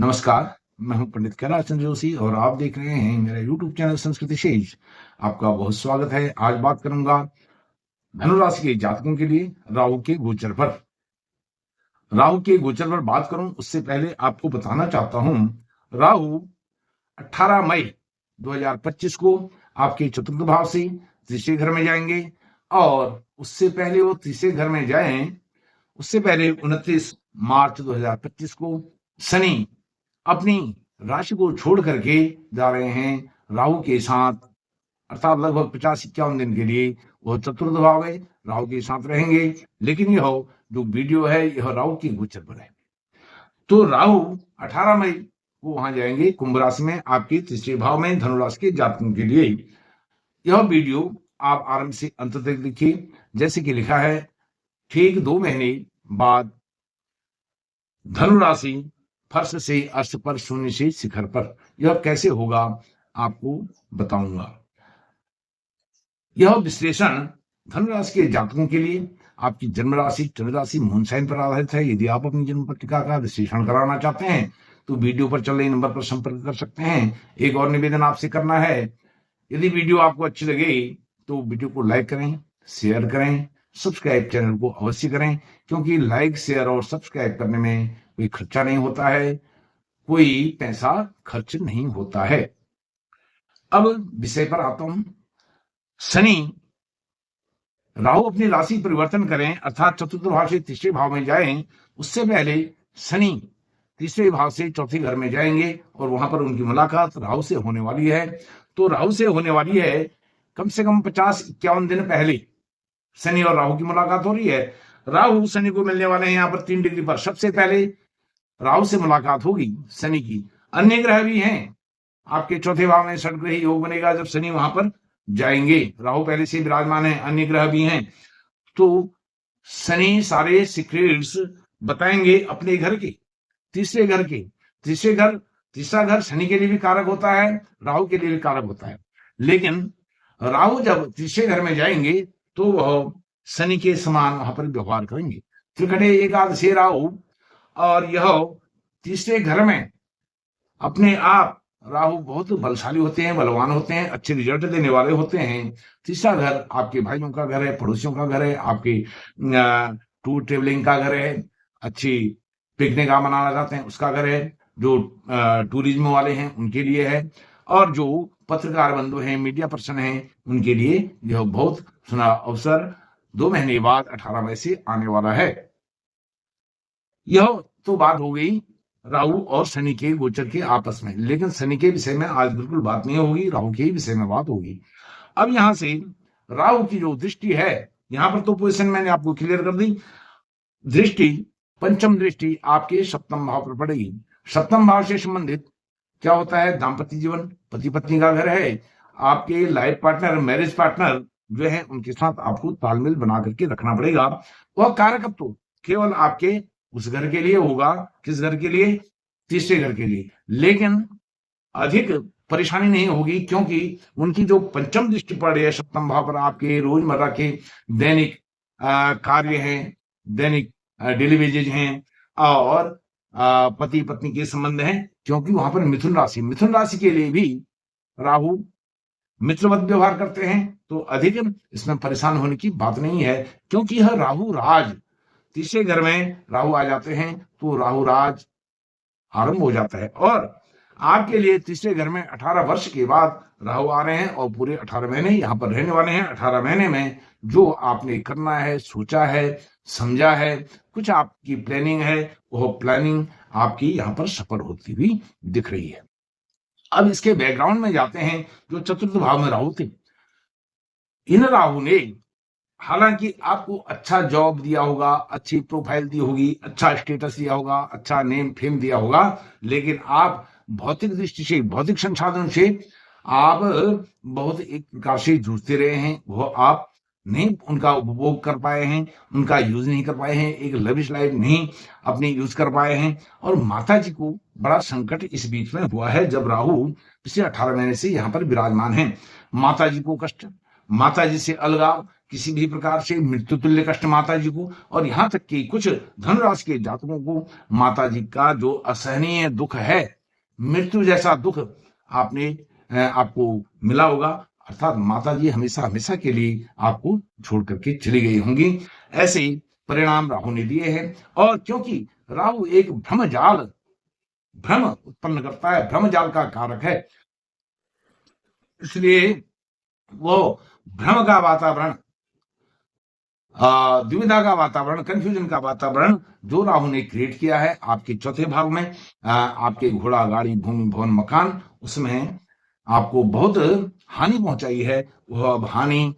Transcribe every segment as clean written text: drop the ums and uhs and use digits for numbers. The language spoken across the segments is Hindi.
नमस्कार, मैं हूं पंडित कैलाश चंद्र जोशी और आप देख रहे हैं मेरा यूट्यूब चैनल संस्कृति शेष। आपका बहुत स्वागत है। आज बात करूंगा धनु राशि के जातकों के लिए राहु के गोचर पर। राहु के गोचर पर बात करूं उससे पहले आपको बताना चाहता हूं, राहु 18 मई 2025 को आपके चतुर्थ भाव से तीसरे घर में जाएंगे और उससे पहले वो तीसरे घर में जाएं, उससे पहले 29 मार्च 2025 को शनि अपनी राशि को छोड़ करके जा रहे हैं राहु के साथ, अर्थात लगभग 50-51 दिन के लिए वह चतुर्थ भाव में राहु के साथ रहेंगे। लेकिन यह जो वीडियो है यह राहु के गोचर पर है। तो राहु 18 मई को वहां जाएंगे कुंभ राशि में, आपके तीसरे भाव में धनु राशि के जातकों के लिए। यह वीडियो आप आरंभ से अंत तक देखिए। जैसे कि लिखा है, ठीक 2 महीने बाद धनु राशि फर्श से अर्श पर, शून्य से शिखर पर। यह कैसे होगा आपको बताऊंगा। यह विश्लेषण धनु राशि के जातकों के लिए आपकी जन्म राशि, चंद्र राशि, मून साइन पर आधारित है। यदि आप अपनी जन्म पत्रिका का विश्लेषण कराना चाहते हैं तो वीडियो पर चल रहे नंबर पर संपर्क कर सकते हैं। एक और निवेदन आपसे करना है, यदि वीडियो आपको अच्छी लगे तो वीडियो को लाइक करें, शेयर करें, सब्सक्राइब चैनल को अवश्य करें, क्योंकि लाइक, शेयर और सब्सक्राइब करने में कोई खर्चा नहीं होता है, कोई पैसा खर्च नहीं होता है। अब विषय पर आता हूं। शनि राहु अपनी राशि परिवर्तन करें, अर्थात चतुर्थ भाव से तीसरे भाव में जाएं, उससे पहले शनि तीसरे भाव से चौथे घर में जाएंगे और वहां पर उनकी मुलाकात राहु से होने वाली है। तो राहु से होने वाली है कम से कम 50-51 दिन पहले शनि और राहु की मुलाकात हो रही है। राहु शनि को मिलने वाले हैं यहाँ पर 3 डिग्री पर। सबसे पहले राहु से मुलाकात होगी शनि की। अन्य ग्रह भी हैं, आपके चौथे भाव में षटग्रही योग बनेगा जब शनि वहां पर जाएंगे। राहु पहले से विराजमान है, अन्य ग्रह भी हैं। तो शनि सारे सीक्रेट्स बताएंगे अपने घर के, तीसरे घर के। तीसरा घर शनि के लिए भी कारक होता है, राहु के लिए भी कारक होता है। लेकिन राहु जब तीसरे घर में जाएंगे तो वह शनि के समान वहां पर व्यवहार करेंगे। त्रिकटे एकादशी राहु, और यह तीसरे घर में अपने आप राहु बहुत बलशाली होते हैं, बलवान होते हैं, अच्छे रिजल्ट देने वाले होते हैं। तीसरा घर आपके भाइयों का घर है, पड़ोसियों का घर है, आपके टूर ट्रेवलिंग का घर है, अच्छी पिकनिक आप मनाना चाहते हैं उसका घर है, जो टूरिज्म वाले हैं उनके लिए है, और जो पत्रकार बंधु हैं, मीडिया पर्सन हैं, उनके लिए यह बहुत सुना अवसर 2 महीने बाद 18 मई से आने वाला है। यह तो बात हो गई राहु और शनि के गोचर के आपस में। लेकिन शनि के विषय में आज बिल्कुल बात नहीं होगी, राहु के विषय में बात होगी। अब यहां से राहु की जो दृष्टि है, यहां पर तो पोजीशन मैंने आपको क्लियर कर दी। दृष्टि, पंचम दृष्टि आपके सप्तम भाव पर पड़ेगी। सप्तम भाव से संबंधित क्या होता है? दाम्पत्य जीवन, पति पत्नी का घर है। आपके लाइफ पार्टनर, मैरिज पार्टनर जो है उनके साथ आपको तालमेल बना करके रखना पड़ेगा। वह कारक अब तो केवल आपके उस घर के लिए होगा। किस घर के लिए? तीसरे घर के लिए। लेकिन अधिक परेशानी नहीं होगी, क्योंकि उनकी जो पंचम दृष्टि पड़ रही है सप्तम भाव पर, आपके रोजमर्रा के दैनिक कार्य हैं, दैनिक डेली वेजेज हैं, और पति पत्नी के संबंध हैं। क्योंकि वहां पर मिथुन राशि के लिए भी राहु मित्रवत व्यवहार करते हैं, तो अधिक इसमें परेशान होने की बात नहीं है। क्योंकि यह राहु राज, तीसरे घर में राहु आ जाते हैं तो राहु राज आरंभ हो जाता है। और आपके लिए तीसरे घर में 18 वर्ष के बाद राहु आ रहे हैं और पूरे 18 महीने यहाँ पर रहने वाले हैं। 18 महीने में जो आपने करना है, सोचा है, समझा है, कुछ आपकी प्लानिंग है, वह प्लानिंग आपकी यहाँ पर सफल होती हुई दिख रही है। अब इसके बैकग्राउंड में जाते हैं। जो चतुर्थ भाव में राहु थे, इन राहु ने हालांकि आपको अच्छा जॉब दिया होगा, अच्छी प्रोफाइल दी होगी, अच्छा स्टेटस दिया होगा, अच्छा नेम फेम दिया होगा, लेकिन आप भौतिक दृष्टि से, भौतिक संसाधन से आप बहुत एक प्रकार से जूझते रहे हैं। वो आप नहीं उनका उपभोग कर पाए हैं, उनका यूज नहीं कर पाए हैं, एक लविश लाइफ नहीं अपनी यूज कर पाए हैं। और माता जी को बड़ा संकट इस बीच में हुआ है, जब राहु पिछले 18 महीने से यहाँ पर विराजमान है। माता जी को कष्ट, माता जी से अलगाव, किसी भी प्रकार से मृत्यु तुल्य कष्ट माता जी को, और यहाँ तक कि कुछ धनुराशि के जातकों को माता जी का जो असहनीय दुख है, मृत्यु जैसा दुख आपको मिला होगा, अर्थात माता जी हमेशा हमेशा के लिए आपको छोड़ करके चली गई होंगी। ऐसे ही परिणाम राहु ने दिए हैं। और क्योंकि राहु एक भ्रम उत्पन्न करता है, भ्रम जाल का कारक है, इसलिए वो भ्रम का वातावरण, दुविधा का वातावरण, कंफ्यूजन का वातावरण जो राहु ने क्रिएट किया है आपके चौथे भाव में, आपके घोड़ा गाड़ी भूमि भवन मकान, उसमें आपको बहुत हानि पहुंचाई है। वह हानि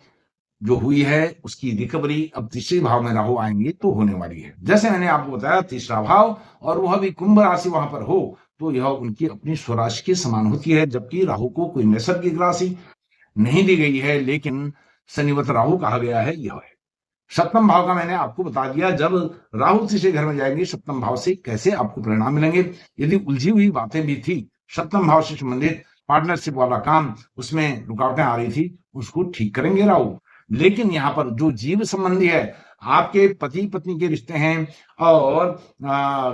जो हुई है उसकी रिकवरी अब तीसरे भाव में राहु आएंगे तो होने वाली है। जैसे मैंने आपको बताया तीसरा भाव, और वह भी कुंभ राशि वहां पर हो तो यह उनकी अपनी स्वराशि के समान होती है, जबकि राहु को कोई नैसर्गिक राशि नहीं दी गई है, लेकिन शनिवत राहु कहा गया है। यह है सप्तम भाव का मैंने आपको बता दिया, जब राहु तीसरे घर में जाएंगे सप्तम भाव से कैसे आपको परिणाम मिलेंगे। यदि उलझी हुई बातें भी थी, सप्तम भाव से संबंधित पार्टनरशिप वाला काम, उसमें रुकावटें आ रही थी, उसको ठीक करेंगे राहु। लेकिन यहाँ पर जो जीव संबंधी है, आपके पति पत्नी के रिश्ते हैं और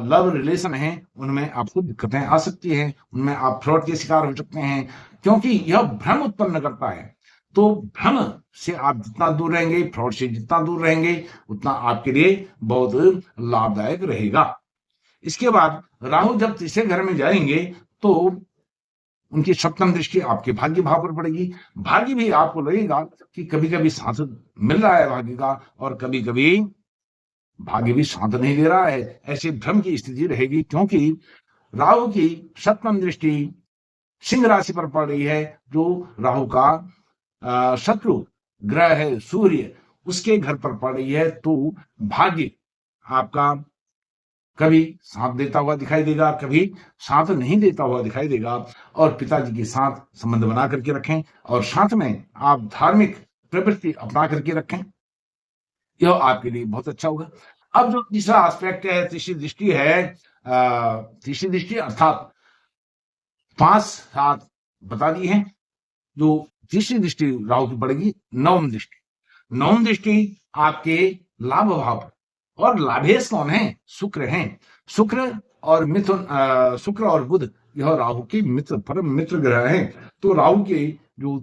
लव रिलेशन हैं, उनमें आपको दिक्कतें आ सकती हैं, उनमें आप फ्रॉड के शिकार हो सकते हैं, क्योंकि यह भ्रम उत्पन्न करता है। तो भ्रम से आप जितना दूर रहेंगे, फ्रॉड से जितना दूर रहेंगे, उतना आपके लिए बहुत लाभदायक रहेगा। इसके बाद राहु जब तीसरे घर में जाएंगे तो उनकी सप्तम दृष्टि आपके भाग्य भाव पर पड़ेगी। भाग्य भी आपको लगेगा कि कभी कभी साथ मिल रहा है भाग्य का, और कभी कभी भाग्य भी साथ नहीं दे रहा है, ऐसे भ्रम की स्थिति रहेगी, क्योंकि राहु की सप्तम दृष्टि सिंह राशि पर पड़ रही है, जो राहु का शत्रु ग्रह है सूर्य, उसके घर पर पड़ रही है। तो भाग्य आपका कभी साथ देता हुआ दिखाई देगा, कभी साथ नहीं देता हुआ दिखाई देगा। और पिताजी के साथ संबंध बना करके रखें, और साथ में आप धार्मिक प्रवृत्ति अपना करके रखें, यह आपके लिए बहुत अच्छा होगा। अब जो तीसरा एस्पेक्ट है, तीसरी दृष्टि है, तीसरी दृष्टि अर्थात 5-7 बता दी है। जो तीसरी दृष्टि राहु की पड़ेगी नवम दृष्टि। नवम दृष्टि आपके लाभ भाव पर, और लाभेश कौन है? शुक्र हैं। शुक्र और मिथुन, शुक्र और बुध यह राहु के मित्र, परम मित्र ग्रह हैं। तो राहु के जो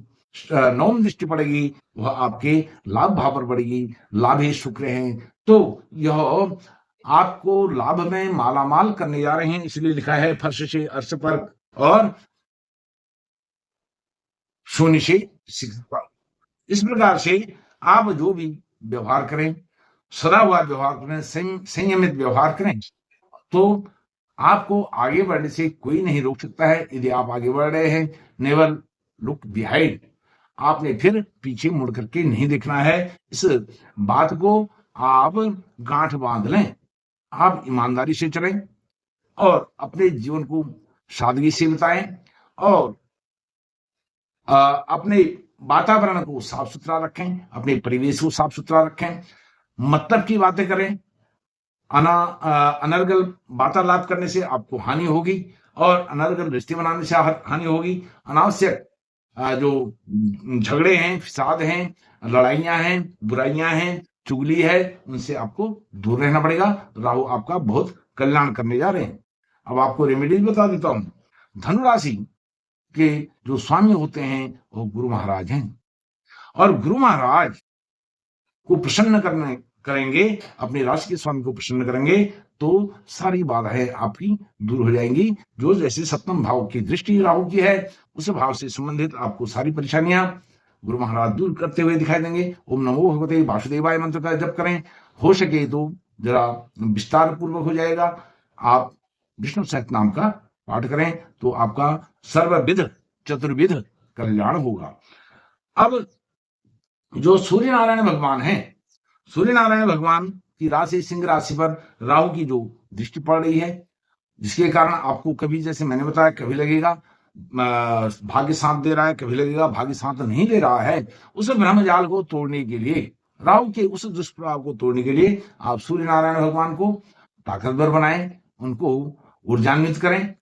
नवम दृष्टि पड़ेगी वह आपके लाभ भाव पर पड़ेगी, लाभेश शुक्र हैं। तो यह आपको लाभ में मालामाल करने जा रहे हैं, इसलिए लिखा है फर्श से अर्श पर और शून्य से शिखर पर। इस प्रकार से आप जो भी व्यवहार करें, सदा हुआ व्यवहार करें, संयमित व्यवहार करें, तो आपको आगे बढ़ने से कोई नहीं रोक सकता है। यदि आप आगे बढ़ रहे हैं, नेवर लुक बिहाइंड, आपने फिर पीछे मुड़ करके नहीं देखना है। इस बात को आप गांठ बांध लें, आप ईमानदारी से चलें और अपने जीवन को सादगी से बिताएं, और अपने वातावरण को साफ सुथरा रखें, अपने परिवेश को साफ सुथरा रखें, मतलब की बातें करें। अनर्गल वार्तालाप करने से आपको हानि होगी, और अनर्गल रिश्ते बनाने से हानि होगी। अनावश्यक जो झगड़े हैं, फिसाद हैं, लड़ाइयां हैं, बुराइयां हैं, चुगली है, उनसे आपको दूर रहना पड़ेगा। राहु आपका बहुत कल्याण करने जा रहे हैं। अब आपको रेमेडीज बता देता हूं। धनुराशि के जो स्वामी होते हैं वो गुरु महाराज हैं, और गुरु महाराज को प्रसन्न करेंगे, अपनी राशि के स्वामी को प्रसन्न करेंगे, तो सारी बाधाएं आपकी दूर हो जाएंगी। जो जैसे सप्तम भाव की दृष्टि राहु की है, उस भाव से संबंधित आपको सारी परेशानियां गुरु महाराज दूर करते हुए दिखाई देंगे। ओम नमो भगवते वासुदेवाय मंत्र का जप करें, हो सके तो जरा विस्तार पूर्वक हो जाएगा। आप विष्णु सहस्त्रनाम का पाठ करें तो आपका सर्वविध चतुर्विध कल्याण होगा। अब जो सूर्य नारायण भगवान हैं, सूर्य नारायण भगवान की राशि सिंह राशि पर राहु की जो दृष्टि पड़ रही है, जिसके कारण आपको कभी, जैसे मैंने बताया, कभी लगेगा भाग्य साथ दे रहा है, कभी लगेगा भाग्य साथ नहीं दे रहा है। उस ब्रह्मजाल को तोड़ने के लिए, राहु के उस दुष्प्रभाव को तोड़ने के लिए आप सूर्य नारायण भगवान को ताकतवर बनाएं, उनको ऊर्जान्वित करें,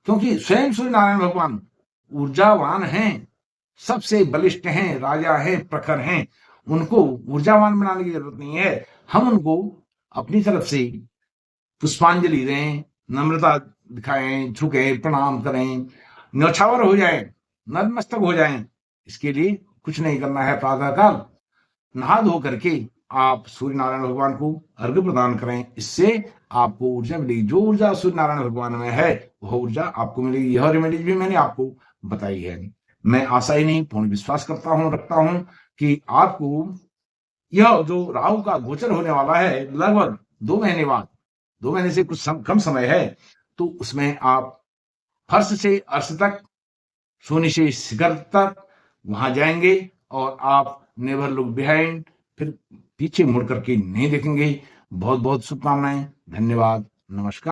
क्योंकि स्वयं सूर्य नारायण भगवान ऊर्जावान हैं, सबसे बलिष्ठ हैं, राजा हैं, प्रखर हैं। उनको ऊर्जावान बनाने की जरूरत नहीं है। हम उनको अपनी तरफ से पुष्पांजलि दें, नम्रता दिखाएं, झुकें, प्रणाम करें, न्यौछावर हो जाएं, नतमस्तक हो जाएं। इसके लिए कुछ नहीं करना है। प्रातःकाल नहा धो करके आप सूर्य नारायण भगवान को अर्घ्य प्रदान करें। इससे आपको ऊर्जा मिलेगी। जो ऊर्जा सूर्य नारायण भगवान में है वह ऊर्जा आपको मिलेगी। यह रेमेडीज भी मैंने आपको बताई है। मैं आशा ही नहीं पूर्ण विश्वास रखता हूं कि आपको यह जो राहु का गोचर होने वाला है लगभग 2 महीने बाद, 2 महीने से कुछ कम समय है, तो उसमें आप फर्श से अर्श तक, सोने से शिखर तक वहां जाएंगे और आप नेवर लुक बिहाइंड, फिर पीछे मुड़ करके नहीं देखेंगे। बहुत बहुत शुभकामनाएं। धन्यवाद। नमस्कार।